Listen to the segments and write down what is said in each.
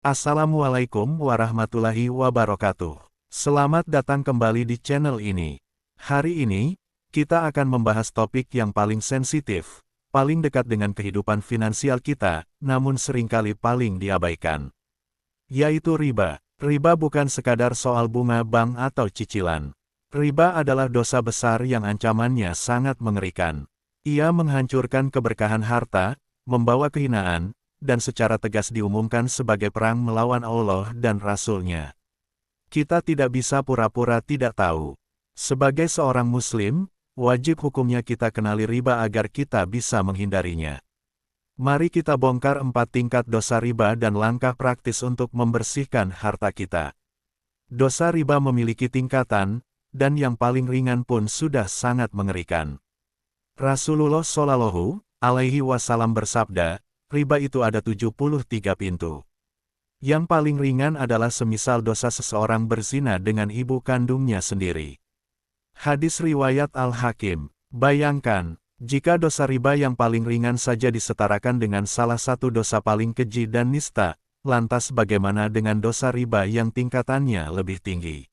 Assalamualaikum warahmatullahi wabarakatuh. Selamat datang kembali di channel ini. Hari ini, kita akan membahas topik yang paling sensitif, paling dekat dengan kehidupan finansial kita, namun seringkali paling diabaikan. Yaitu riba. Riba bukan sekadar soal bunga bank atau cicilan. Riba adalah dosa besar yang ancamannya sangat mengerikan. Ia menghancurkan keberkahan harta, membawa kehinaan, dan secara tegas diumumkan sebagai perang melawan Allah dan Rasul-Nya. Kita tidak bisa pura-pura tidak tahu. Sebagai seorang Muslim, wajib hukumnya kita kenali riba agar kita bisa menghindarinya. Mari kita bongkar 4 tingkat dosa riba dan langkah praktis untuk membersihkan harta kita. Dosa riba memiliki tingkatan, dan yang paling ringan pun sudah sangat mengerikan. Rasulullah Shallallahu Alaihi Wasallam bersabda, riba itu ada 73 pintu. Yang paling ringan adalah semisal dosa seseorang berzina dengan ibu kandungnya sendiri. Hadis riwayat Al-Hakim. Bayangkan, jika dosa riba yang paling ringan saja disetarakan dengan salah satu dosa paling keji dan nista, lantas bagaimana dengan dosa riba yang tingkatannya lebih tinggi?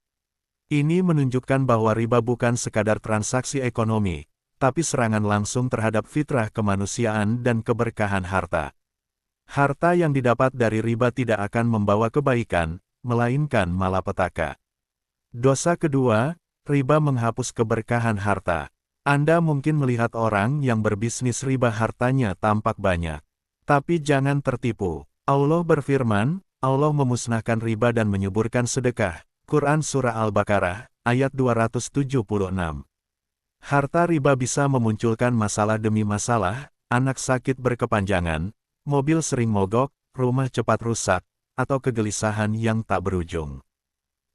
Ini menunjukkan bahwa riba bukan sekadar transaksi ekonomi, tapi serangan langsung terhadap fitrah kemanusiaan dan keberkahan harta. Harta yang didapat dari riba tidak akan membawa kebaikan, melainkan malapetaka. Dosa kedua, riba menghapus keberkahan harta. Anda mungkin melihat orang yang berbisnis riba hartanya tampak banyak. Tapi jangan tertipu. Allah berfirman, Allah memusnahkan riba dan menyuburkan sedekah. Quran Surah Al-Baqarah, ayat 276. Harta riba bisa memunculkan masalah demi masalah, anak sakit berkepanjangan, mobil sering mogok, rumah cepat rusak, atau kegelisahan yang tak berujung.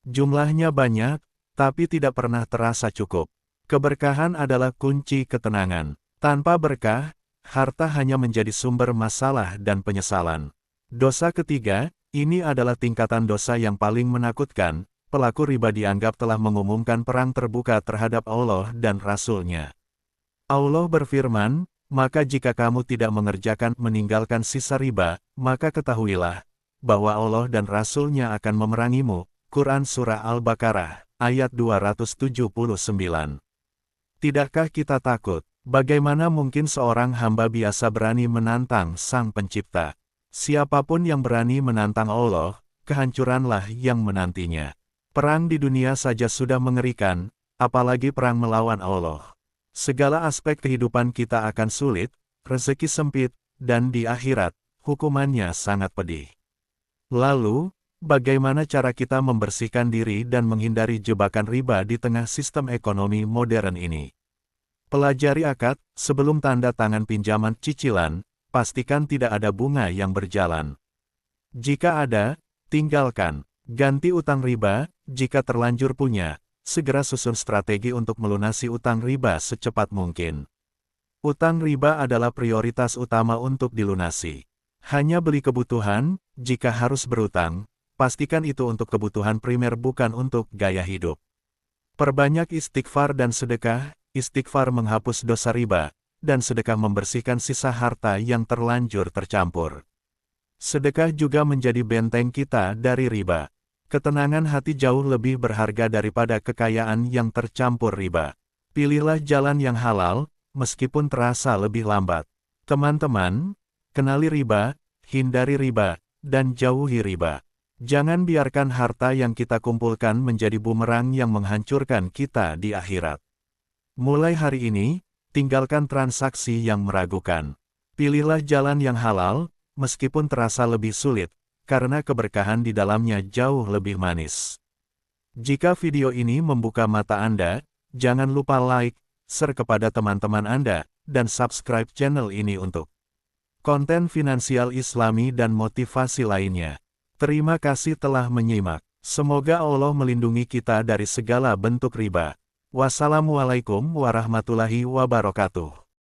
Jumlahnya banyak, tapi tidak pernah terasa cukup. Keberkahan adalah kunci ketenangan. Tanpa berkah, harta hanya menjadi sumber masalah dan penyesalan. Dosa ketiga, ini adalah tingkatan dosa yang paling menakutkan. Pelaku riba dianggap telah mengumumkan perang terbuka terhadap Allah dan Rasul-Nya. Allah berfirman, maka jika kamu tidak meninggalkan sisa riba, maka ketahuilah, bahwa Allah dan Rasul-Nya akan memerangimu. Quran Surah Al-Baqarah, ayat 279. Tidakkah kita takut? Bagaimana mungkin seorang hamba biasa berani menantang Sang Pencipta? Siapapun yang berani menantang Allah, kehancuranlah yang menantinya. Perang di dunia saja sudah mengerikan, apalagi perang melawan Allah. Segala aspek kehidupan kita akan sulit, rezeki sempit, dan di akhirat, hukumannya sangat pedih. Lalu, bagaimana cara kita membersihkan diri dan menghindari jebakan riba di tengah sistem ekonomi modern ini? Pelajari akad, sebelum tanda tangan pinjaman cicilan, pastikan tidak ada bunga yang berjalan. Jika ada, tinggalkan. Ganti utang riba, jika terlanjur punya, segera susun strategi untuk melunasi utang riba secepat mungkin. Utang riba adalah prioritas utama untuk dilunasi. Hanya beli kebutuhan, jika harus berutang, pastikan itu untuk kebutuhan primer bukan untuk gaya hidup. Perbanyak istighfar dan sedekah, istighfar menghapus dosa riba, dan sedekah membersihkan sisa harta yang terlanjur tercampur. Sedekah juga menjadi benteng kita dari riba. Ketenangan hati jauh lebih berharga daripada kekayaan yang tercampur riba. Pilihlah jalan yang halal, meskipun terasa lebih lambat. Teman-teman, kenali riba, hindari riba, dan jauhi riba. Jangan biarkan harta yang kita kumpulkan menjadi bumerang yang menghancurkan kita di akhirat. Mulai hari ini, tinggalkan transaksi yang meragukan. Pilihlah jalan yang halal, meskipun terasa lebih sulit, karena keberkahan di dalamnya jauh lebih manis. Jika video ini membuka mata Anda, jangan lupa like, share kepada teman-teman Anda, dan subscribe channel ini untuk konten finansial Islami dan motivasi lainnya. Terima kasih telah menyimak. Semoga Allah melindungi kita dari segala bentuk riba. Wassalamualaikum warahmatullahi wabarakatuh.